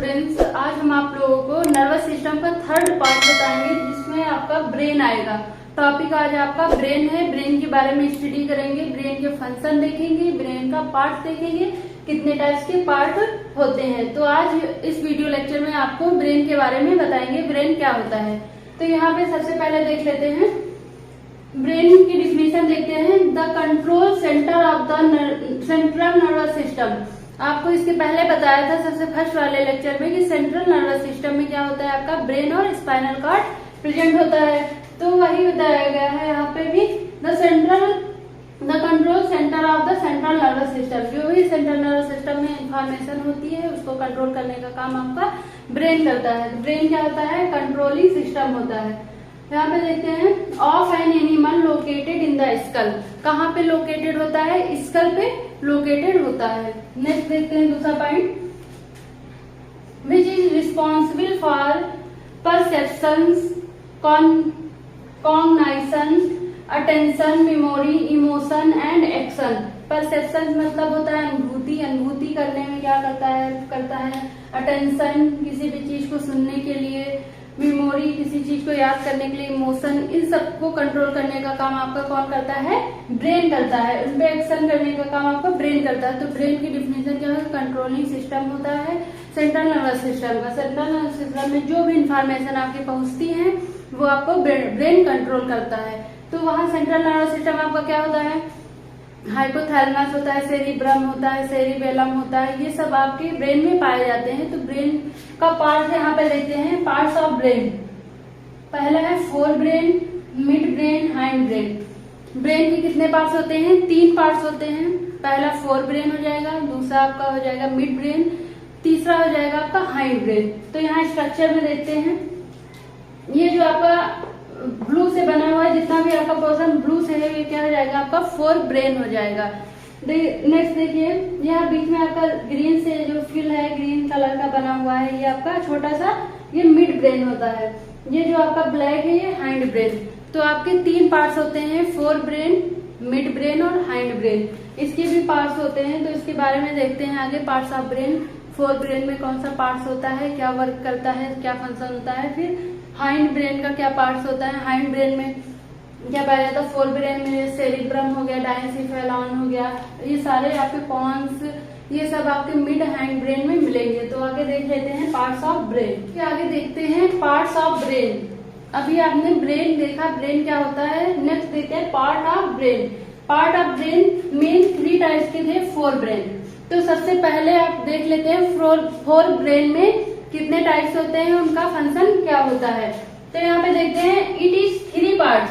Students, आज हम आप लोगों को नर्वस सिस्टम का थर्ड पार्ट बताएंगे जिसमें आपका ब्रेन आएगा। टॉपिक आज आपका ब्रेन है। ब्रेन के बारे में स्टडी करेंगे, ब्रेन के फंक्शन देखेंगे, ब्रेन का पार्ट देखेंगे, कितने टाइप्स के पार्ट होते हैं। तो आज इस वीडियो लेक्चर में आपको ब्रेन के बारे में बताएंगे, ब्रेन क्या होता है। तो यहाँ पे सबसे पहले देख लेते हैं ब्रेन की डिफिनेशन देखते हैं। The control centre of the central nervous system. आपको इसके पहले बताया था सबसे फर्स्ट वाले लेक्चर में कि सेंट्रल नर्वस सिस्टम में क्या होता है, आपका ब्रेन और स्पाइनल कॉर्ड प्रेजेंट होता है। तो वही बताया गया है यहाँ पे भी, the control centre of the central nervous system. जो भी सेंट्रल नर्वस सिस्टम में इंफॉर्मेशन होती है उसको कंट्रोल करने का काम आपका ब्रेन करता है। ब्रेन क्या होता है, कंट्रोलिंग सिस्टम होता है। यहाँ पे देखते हैं of an animal located in the skull. कहाँ पे लोकेटेड होता है, स्कल पे लोकेटेड होता है। नेक्स्ट देखते हैं दूसरा point, which is responsible for perceptions, cognition, attention, memory, emotion and action. Perception मतलब होता है अनुभूति, अनुभूति करने में क्या करता है अटेंशन, किसी भी चीज को सुनने के लिए, मेमोरी, किसी चीज को याद करने के लिए, इमोशन, इन सबको कंट्रोल करने का काम आपका कौन करता है, ब्रेन करता है। उन पे एक्शन करने का काम आपका ब्रेन करता है। तो ब्रेन की डिफिनेशन क्या है, कंट्रोलिंग सिस्टम होता है सेंट्रल नर्वस सिस्टम का। सेंट्रल नर्वस सिस्टम में जो भी इंफॉर्मेशन आपकी पहुंचती है वो आपको ब्रेन कंट्रोल करता है। तो वहाँ सेंट्रल नर्वस सिस्टम आपका क्या होता है, हाइपोथैलेमस होता है, सेरिब्रम होता है, सेरिबेलम होता है, ये सब आपके ब्रेन में पाए जाते हैं। तो ब्रेन का पार्ट यहाँ पे देखते हैं, पार्ट्स ऑफ ब्रेन। पहला है fore brain, mid brain, hind brain. Brain के कितने पार्ट्स होते हैं, तीन पार्ट्स होते हैं। पहला फोर ब्रेन हो जाएगा, दूसरा आपका हो जाएगा मिड ब्रेन, तीसरा हो जाएगा आपका हाइंड ब्रेन। तो यहाँ स्ट्रक्चर में देखते हैं, ये जो आपका ब्लू से बना हुआ है, जितना भी आपका पोर्शन ब्लू से है, ये क्या हो जाएगा, आपका फोर ब्रेन हो जाएगा। नेक्स्ट देखिए, यहाँ बीच में आपका ग्रीन से जो फिल है, ग्रीन कलर का बना हुआ है, ये आपका छोटा सा ये मिड ब्रेन होता है। ये जो आपका ब्लैक है ये हाइंड ब्रेन। तो आपके तीन पार्ट्स होते हैं, फोर ब्रेन, मिड ब्रेन और हाइंड ब्रेन। इसके भी पार्ट्स होते हैं, तो इसके बारे में देखते हैं आगे। Parts of brain, fore brain में कौन सा पार्ट्स होता है, क्या वर्क करता है, क्या फंक्शन होता है। फिर हाइंड ब्रेन का क्या पार्ट्स होता है, हाइंड ब्रेन में क्या पाया जाता है, फोर ब्रेन में सेरिब्रम हो गया, डायनसिफेलॉन हो गया, ये सारे आपके पॉन्स, ये सब आपके मिड हाइंड ब्रेन में मिलेंगे। तो आगे देख लेते हैं पार्ट्स ऑफ ब्रेन। आगे देखते हैं पार्ट्स ऑफ ब्रेन। अभी आपने ब्रेन देखा, ब्रेन क्या होता है। नेक्स्ट देखते हैं part of brain. Part of brain main three types के थे, फोर ब्रेन। तो सबसे पहले आप देख लेते हैं फोर ब्रेन में कितने टाइप्स होते हैं, उनका फंक्शन क्या होता है। तो यहाँ पे देखते हैं, it is three parts,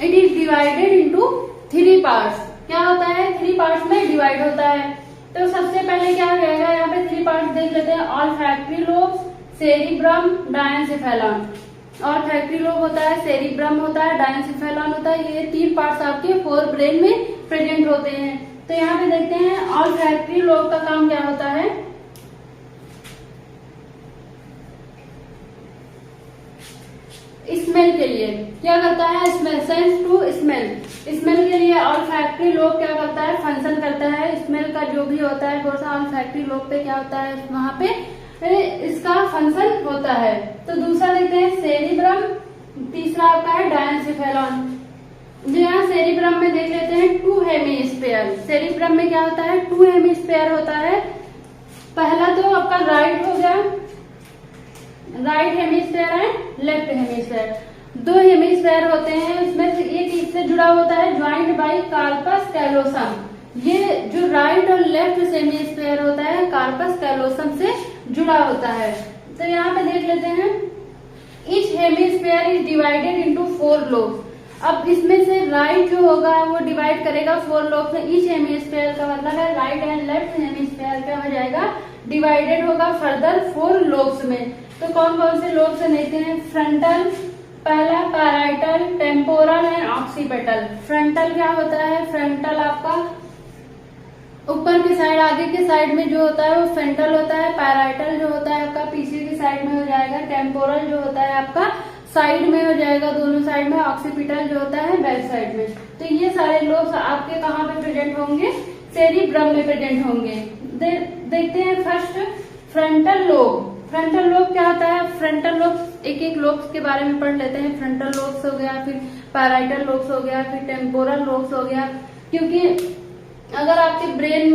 it is divided into three parts. क्या होता है, थ्री पार्ट्स में डिवाइड होता है। तो सबसे पहले क्या रहेगा, यहाँ पे थ्री पार्ट्स देख लेते हैं, olfactory lobes, cerebrum, diencephalon. Olfactory lobe होता है, सेरिब्रम होता है, डायनसिफेलॉन होता है। ये तीन पार्ट्स आपके फोर ब्रेन में प्रेजेंट होते हैं। तो यहाँ पे देखते हैं ऑल्फैक्टरी लोब का काम क्या होता है, स्मेल के लिए क्या करता है, smell, sense to smell. Smell के लिए ऑल्फैक्टरी लोब क्या करता है, फंक्शन करता है। स्मेल का जो भी होता है थोड़ा सा ऑल्फैक्टरी लोब पे क्या होता है, वहां पे इसका फंक्शन होता है। तो दूसरा देखते हैं सेरिब्रम, तीसरा आपका है डायनसिफेलॉन। जो यहाँ सेरिब्रम में देख लेते हैं टू हेमिस्फेयर। सेरिब्रम में क्या होता है, टू हेमिस्फेयर होता है। पहला तो आपका राइट हो गया, राइट हेमिस्फेयर है, लेफ्ट हेमिस्फेयर, दो हेमिस्फेयर होते हैं। उसमें से एक इससे जुड़ा होता है, ज्वाइंट बाय कार्पस कैलोसम। ये जो राइट और लेफ्ट हेमिस्फेयर होता है कार्पस कैलोसम से जुड़ा होता है। तो यहाँ पे देख लेते हैं, each hemisphere is divided into four lobes. अब इसमें से राइट जो होगा वो डिवाइड करेगा फोर लोब्स में। ईच हेमिस्फेयर का मतलब है राइट एंड लेफ्ट हेमिस्फेयर क्या हो जाएगा, डिवाइडेड होगा फर्दर फोर लोब्स में। तो कौन कौन से लोब्स देखते हैं, फ्रंटल, पहला parietal, temporal and occipital. Frontal क्या होता है, फ्रंटल आपका ऊपर की साइड, आगे के साइड में जो होता है वो फ्रंटल होता है। पैराइटल जो होता है आपका पीछे की साइड में हो जाएगा। टेम्पोरल जो होता है आपका साइड में हो जाएगा, दोनों साइड में। ऑक्सीपिटल जो होता है बैक साइड में। तो ये सारे लोब्स आपके कहाँ पे प्रेजेंट होंगे, सेरिब्रम में प्रेजेंट होंगे। देखते हैं फर्स्ट फ्रंटल लोब क्या होता है? फ्रंटल लोब एक एक लोब्स के बारे में पढ़ लेते हैं। फ्रंटल लोब्स हो गया, फिर पैराइटल लोब्स हो गया, फिर टेम्पोरल लोब्स हो गया। क्योंकि अगर आपके ब्रेन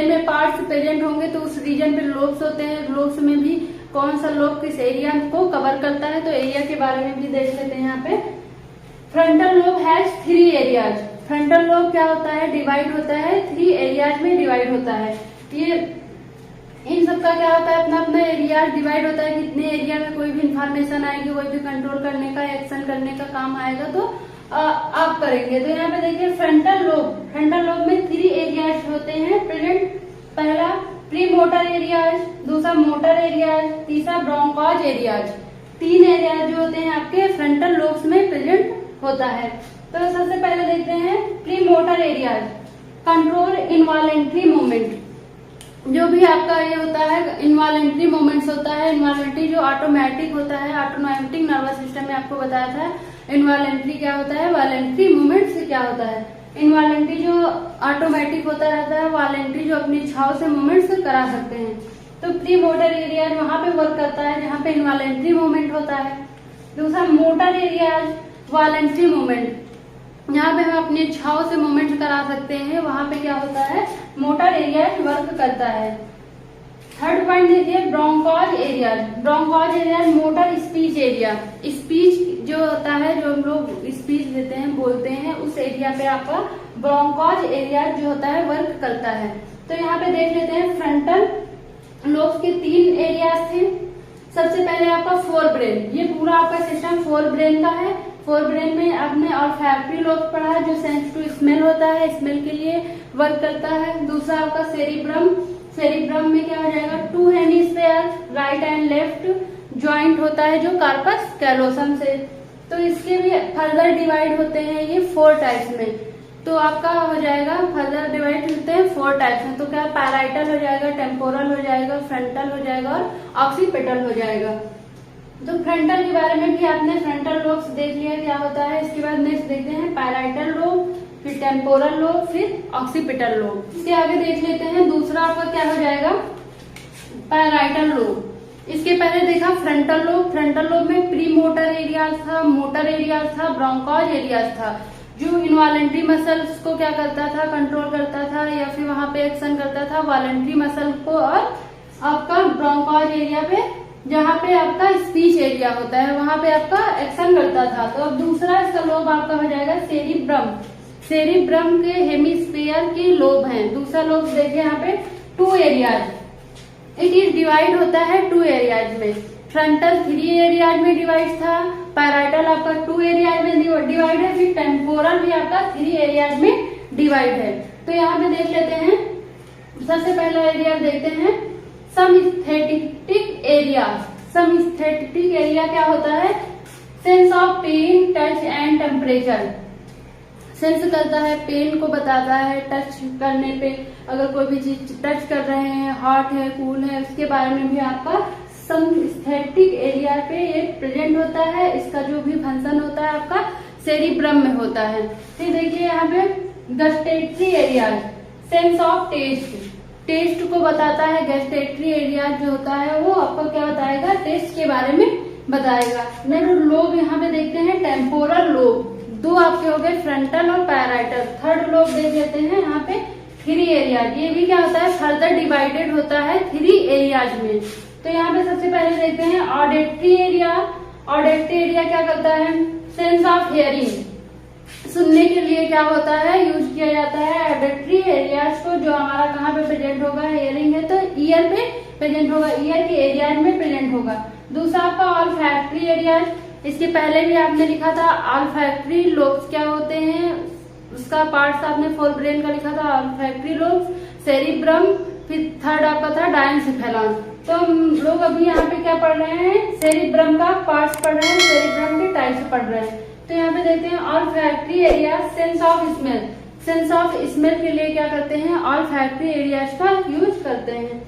में पार्ट्स प्रेजेंट होंगे तो उस रीजन पे लोब्स होते हैं। लोब्स में भी कौन सा लोब किस एरिया को कवर करता है, तो एरिया के बारे में भी देख लेते हैं यहाँ पे। Frontal lobe has 3 areas. Frontal lobe क्या होता है? डिवाइड होता है 3 एरियाज में डिवाइड होता है। ये इन सबका क्या होता है? अपना अपना एरिया डिवाइड होता है। कितने एरिया में कोई भी इंफॉर्मेशन आएगी, कोई भी कंट्रोल करने का, एक्शन करने का काम आएगा तो आप करेंगे। तो यहाँ पे देखिए फ्रंटल लोब में 3 एरियाज होते हैं प्रेजेंट। पहला प्री मोटर एरियाज, दूसरा मोटर एरियाज, तीसरा ब्रोंकाज एरियाज। 3 एरियाज जो होते हैं आपके फ्रंटल लोब्स में प्रेजेंट होता है। तो सबसे पहले देखते हैं pre motor areas. Control involuntary movement, जो भी आपका ये होता है इनवॉलेंट्री मूवमेंट्स होता है। इनवॉलेंट्री जो ऑटोमेटिक होता है, ऑटोमेटिक नर्वस सिस्टम में आपको बताया था। इनवॉलेंट्री क्या होता है, वॉलेंट्री मूवमेंट्स क्या होता है। इनवॉलेंट्री जो ऑटोमेटिक होता रहता है, वॉलेंट्री जो अपनी इच्छाओं से मूवमेंट्स करा सकते हैं। तो प्री मोटर एरिया वहां पे वर्क करता है जहाँ पे इनवॉलेंट्री मूवमेंट होता है। दूसरा मोटर एरिया वॉलेंट्री मूवमेंट, यहाँ पे हम अपनी इच्छाओं से मूवमेंट करा सकते हैं, वहां पे क्या होता है मोटर एरिया वर्क करता है। थर्ड पॉइंट देखिए Broca's area. Broca's area motor speech area. Speech जो होता है, जो हम लोग स्पीच देते हैं, बोलते हैं, उस एरिया पे आपका ब्रोंकाज एरिया जो होता है वर्क करता है। तो यहाँ पे देख लेते हैं फ्रंटल लोब्स के 3 एरियाज थे। सबसे पहले आपका फोर ब्रेन, ये पूरा आपका सिस्टम फोर ब्रेन का है। फोर ब्रेन में आपने ऑल्फैक्टरी लोब पढ़ा है जो सेंस टू स्मेल होता है, स्मेल के लिए वर्क करता है। दूसरा आपका सेरिब्रम, सेरिब्रम में क्या हो जाएगा 2 hemisphere, right and left joint होता है जो कार्पस कैलोसम से। तो इसके भी फर्दर डिवाइड होते हैं ये 4 टाइप्स में। तो आपका हो जाएगा फर्दर डिवाइड होते हैं 4 टाइप्स में। तो क्या पैराइटल हो जाएगा, टेम्पोरल हो जाएगा, फ्रंटल हो जाएगा और ऑक्सीपिटल हो जाएगा। तो फ्रंटल के बारे में भी आपने फ्रंटल लोब्स देख लिया क्या होता है। इसके बाद नेक्स्ट देखते हैं पैराइटल लोब, फिर टेम्पोरल लोब, फिर ऑक्सीपिटल लोब। इसके आगे देख लेते हैं दूसरा आपका क्या हो जाएगा पैराइटल लोब। इसके पहले देखा फ्रंटल लोब। फ्रंटल लोब में प्री मोटर एरियाज था, मोटर एरियाज था, ब्रोंकाज एरियाज था, जो इनवॉलेंट्री मसल्स को क्या करता था, कंट्रोल करता था या फिर वहां पे एक्शन करता था वॉलेंट्री मसल को। और आपका ब्रोंकाज एरिया पे जहाँ पे आपका स्पीच एरिया होता है वहां पे आपका एक्शन करता था। तो अब दूसरा इसका लोब आपका हो जाएगा सेरिब्रम। सेरिब्रम के हेमिस्फीयर के लोब हैं। दूसरा लोब देखिए यहाँ पे 2 एरियाज। इट इज डिवाइड होता है 2 एरियाज में। फ्रंटल 3 एरियाज में डिवाइड था, पैराइटल आपका 2 एरियाज में डिवाइड है, फिर टेम्पोरल भी आपका 3 एरियाज में डिवाइड है। तो यहाँ पे देख लेते हैं सबसे पहला एरिया देखते हैं समस्थेटिक एरिया। समस्थेटिक एरिया क्या होता है, sense of pain, touch and temperature. Sense करता है, पेन को बताता है, टच करने पे अगर कोई भी चीज टच कर रहे हैं, हॉट है, कूल है, उसके बारे में भी आपका समस्थेटिक एरिया पे ये प्रेजेंट होता है। इसका जो भी फंक्शन होता है आपका सेरिब्रम में होता है। फिर देखिए यहाँ पे gustatory area, sense of taste, taste को बताता है। गस्टेटरी एरिया जो होता है वो आपको क्या बताएगा, टेस्ट के बारे में बताएगा। नेक्स्ट लोब यहाँ पे देखते हैं टेम्पोरल लोब। 2 आपके हो गए फ्रंटल और पैराइटल। थर्ड लोब देख लेते हैं यहाँ पे 3 एरियाज। ये भी क्या होता है फर्दर डिवाइडेड होता है 3 एरियाज में। तो यहाँ पे सबसे पहले देखते हैं ऑडिटरी एरिया। ऑडिटरी एरिया क्या करता है, सेंस ऑफ हियरिंग, सुनने के लिए क्या होता है यूज किया जाता है। ऑडिटरी एरियाज को जो हमारा कहाँ पे प्रेजेंट होगा, हियरिंग है तो ईयर पे प्रेजेंट होगा, ईयर के एरियाज में प्रेजेंट होगा। दूसरा आपका ऑल्फैक्टरी एरियाज, इसके पहले भी आपने लिखा था ऑल्फैक्टरी लोब्स क्या होते हैं, उसका पार्ट्स आपने फोर ब्रेन का लिखा था ऑल्फैक्टरी लोब्स, सेरिब्रम, फिर थर्ड आपका था डायनसेफेलॉन। तो हम लोग अभी यहाँ पे क्या पढ़ रहे हैं, सेरिब्रम का पार्ट्स पढ़ रहे हैं, सेरिब्रम के टाइप्स पढ़ रहे हैं। तो यहाँ पे देखते हैं olfactory area, sense of smell. Sense of smell के लिए क्या करते हैं, ऑल्फैक्टरी एरियाज का यूज करते हैं।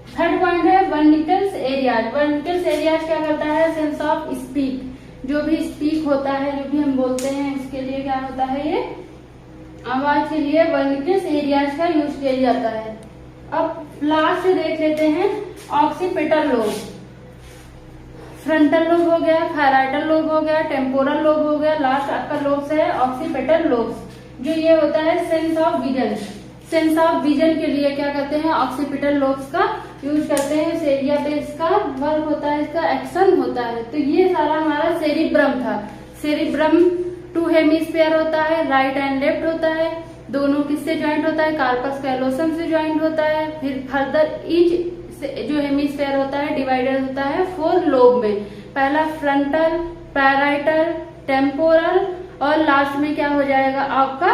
थर्ड पॉइंट है वर्निकल्स एरियाज। वर्निकल्स एरियाज क्या करता है, सेंस ऑफ स्पीक, जो भी स्पीक होता है, जो भी हम बोलते हैं उसके लिए क्या होता है, ये आवाज के लिए वर्निकल्स एरियाज का यूज किया जाता है। अब लास्ट देख लेते हैं ऑक्सीपिटल लोब। फ्रंटल लोब हो गया, पैराइटल लोब हो गया, टेम्पोरल लोब हो गया, लास्ट आपका लोब्स है ऑक्सीपिटल लोब्स, जो ये होता है sense of vision. Sense of vision के लिए क्या करते हैं, ऑक्सीपिटल लोब्स का यूज करते हैं। एरिया पे इसका वर्क होता है, इसका एक्शन होता है। तो ये सारा हमारा सेरिब्रम था। सेरिब्रम 2 हेमिस्फीयर होता है, राइट एंड लेफ्ट होता है, दोनों किससे ज्वाइंट होता है, कार्पस कैलोसम से ज्वाइंट होता है। फिर फर्दर ईच जो हेमिस्फीयर होता है डिवाइडेड होता है 4 लोब में। पहला फ्रंटल, पैराइटल, टेम्पोरल और लास्ट में क्या हो जाएगा आपका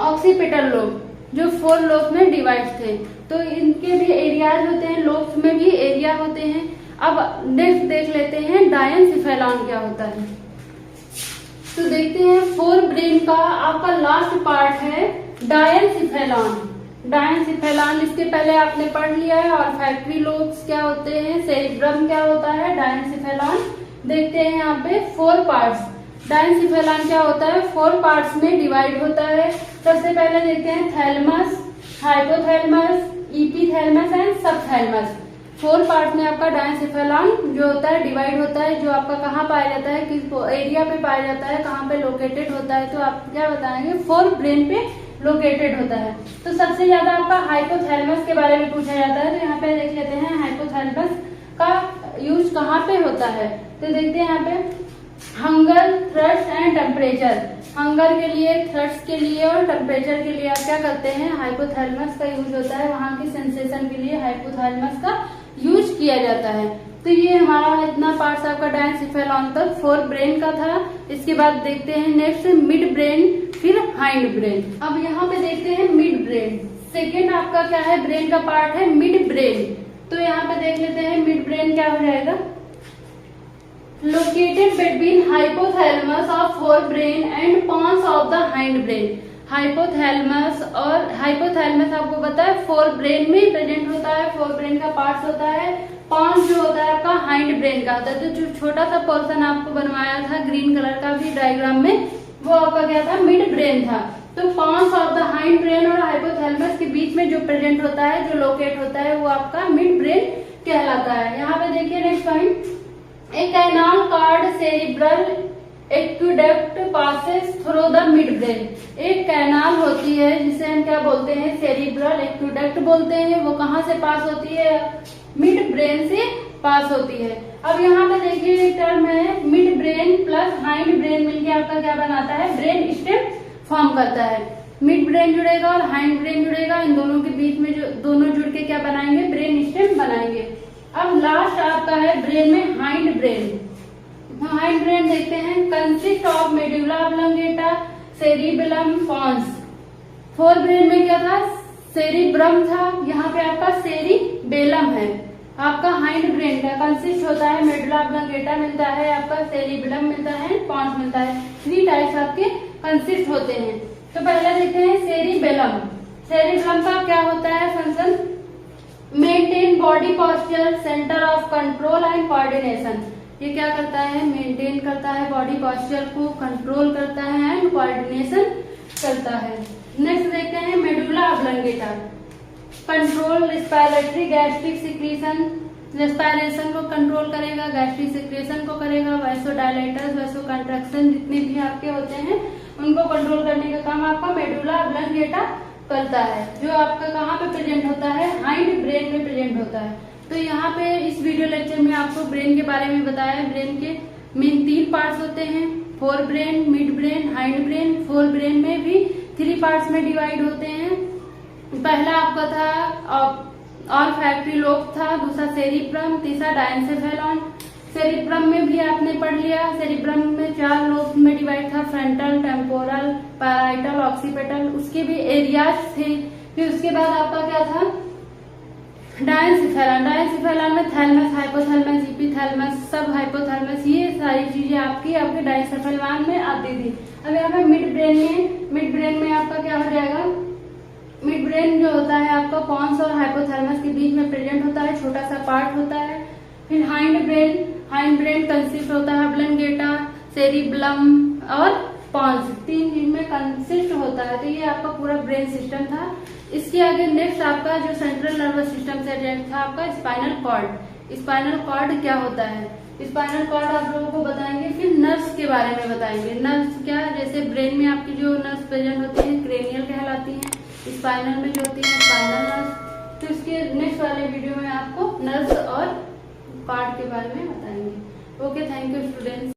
ऑक्सीपिटल लोब, जो 4 लोब में डिवाइड थे। तो इनके भी एरियाज होते हैं, लोब्स में भी एरिया होते हैं। अब नेक्स्ट देख लेते हैं डायनसिफेलॉन क्या होता है। तो देखते हैं फोर ब्रेन का आपका लास्ट पार्ट है डायनसिफेलॉन। डायनसिफेलॉन इसके पहले आपने पढ़ लिया है। और फैक्ट्री लोब्स क्या होते हैं, सेरिब्रम क्या होता है, डायनसिफेलॉन। देखते हैं यहाँ पे 4 पार्ट्स। डायनसिफेलॉन क्या होता है, 4 पार्ट्स में डिवाइड होता है। सबसे पहले देखते हैं थैलमस, हाइपोथैलमस, इपीथैलमस एंड सबथैलमस। 4 पार्ट में आपका डायनसिफेलॉन जो होता है डिवाइड होता है। जो आपका कहाँ पाया जाता है, किस एरिया पे पाया जाता है, कहाँ पे लोकेटेड होता है, तो आप क्या बताएंगे 4 ब्रेन पे लोकेटेड होता है। तो सबसे ज्यादा आपका हाइपोथैलमस के बारे में पूछा जाता है। तो यहाँ पे देख लेते हैं हाइपोथैलमस का यूज कहाँ पे होता है। तो देखते हैं यहाँ पे hunger, thrust and temperature. Hunger के लिए, थ्रस्ट के लिए और टेम्परेचर के लिए आप क्या करते हैं, हाइपोथैलमस का यूज होता है। वहां की सेंसेशन के लिए हाइपोथैलमस का यूज किया जाता है। तो ये हमारा इतना पार्ट्स आपका डायनसिफेलॉन तक 4 ब्रेन का था। इसके बाद देखते हैं नेक्स्ट मिड ब्रेन, फिर हाइंड ब्रेन। अब यहाँ पे देखते हैं मिड ब्रेन। सेकेंड आपका क्या है, ब्रेन का पार्ट है मिड ब्रेन। तो यहाँ पे देख लेते हैं मिड ब्रेन क्या हो जाएगा, located between hypothalamus of forebrain and pons of the hindbrain. Hypothalamus और हाइपोथैलमस आपको पता है 4 ब्रेन में प्रेजेंट होता है, 4 ब्रेन का पार्ट होता है। पॉन्स जो होता है आपका हाइंड ब्रेन का होता है। तो जो छोटा सा पोर्शन आपको बनवाया था ग्रीन कलर का भी डायग्राम में, वो आपका क्या था, मिड ब्रेन था। तो pons of the hindbrain और हाइपोथैलमस के बीच में जो प्रेजेंट होता है, जो लोकेट होता है, वो आपका मिड ब्रेन कहलाता है। यहाँ पे देखिए next point, A canal card cerebral aqueduct passes through the mid brain. एक कैनाल होती है जिसे हम क्या बोलते हैं, सेरिब्रल एक्वेडक्ट बोलते हैं। वो कहाँ से पास होती है, मिड ब्रेन से पास होती है। अब यहाँ पे देखिए एक टर्म है mid brain plus hind brain मिलके आपका क्या बनाता है, ब्रेन स्टेम फॉर्म करता है। मिड ब्रेन जुड़ेगा और हाइंड ब्रेन जुड़ेगा, इन दोनों के बीच में जो दोनों जुड़ के क्या बनाएंगे, ब्रेन स्टेम बनाएंगे। अब लास्ट आपका है ब्रेन में हाइंड ब्रेन। हाइंड ब्रेन देखते हैं, consist of medulla oblongata, cerebellum, pons. 4 brain में क्या था, सेरिब्रम था, यहाँ पे आपका सेरिबेलम है। आपका हाइंड ब्रेन का कंसिस्ट होता है, मेडुला ऑब्लंगेटा मिलता है, आपका सेरिबेलम मिलता है, पॉन्स मिलता है। 3 टाइप्स आपके कंसिस्ट होते हैं। तो पहले देखते हैं सेरिबेलम। सेरिबेलम का क्या होता है function, maintain body posture, centre of control and coordination. ये क्या करता है, मेंटेन करता है बॉडी पॉस्चर को, कंट्रोल करता है एंड कोऑर्डिनेशन करता है। नेक्स्ट देखते हैं medulla oblongata, control respiratory gastric secretion, respiration को कंट्रोल करेगा, गैस्ट्रिक सिक्रीशन को करेगा, वैसोडायलेटर्स, वैसोकंट्रैक्शन जितने भी आपके होते हैं उनको कंट्रोल करने का काम आपका मेडुला ऑब्लंगेटा करता है। जो आपका कहाँ पे प्रेजेंट होता है, हाइंड ब्रेन में प्रेजेंट होता है। तो यहाँ पे इस वीडियो लेक्चर में आपको ब्रेन के बारे में बताया है। ब्रेन के मेन 3 पार्ट्स होते हैं, 4 brain, mid brain, hind brain. 4 brain में भी 3 पार्ट्स में डिवाइड होते हैं। पहला आपका था और फैक्ट्री लोब था, दूसरा सेरिब्रम, तीसरा डायनसिफेलॉन। सेरिब्रम में भी आपने पढ़ लिया, सेरिब्रम में 4 लोब में डिवाइड था, फ्रंटल, टेम्पोरल, पैराइटल, ऑक्सीपिटल। उसके भी एरियाज थे। फिर उसके बाद आपका क्या था, डायनसिफेलॉन। डायनसिफेलॉन में थैलमस, हाइपोथैलमस, इपीथैलमस, सब हाइपोथैलमस, ये सारी चीजें आपके डायनसिफेलॉन में आती थी। अब यहाँ पे मिड ब्रेन में आपका क्या हो जाएगा, मिड ब्रेन जो होता है आपका पॉन्स और हाइपोथैलमस के बीच में प्रेजेंट होता है, छोटा सा पार्ट होता है। फिर हाइंड ब्रेन कंसिस्ट होता है ऑब्लंगेटा, सेरिबेलम और पॉन्स, 3 चीज में कंसिस्ट होता है। तो ये आपका पूरा ब्रेन सिस्टम था। इसके आगे नेक्स्ट आपका जो सेंट्रल नर्वस सिस्टम से अटैच था आपका स्पाइनल कॉर्ड। स्पाइनल कॉर्ड क्या होता है? स्पाइनल कॉर्ड आप लोगों को बताएंगे, फिर नर्व्स के बारे में बताएंगे। नर्व्स क्या, जैसे ब्रेन में आपकी जो नर्व्स प्रेजेंट होती है क्रेनियल कहलाती है, स्पाइनल में जो होती है स्पाइनल नर्व्स। तो इसके नेक्स्ट वाले वीडियो में आपको नर्व्स और कॉर्ड के बारे में बताएंगे। Okay, thank you students.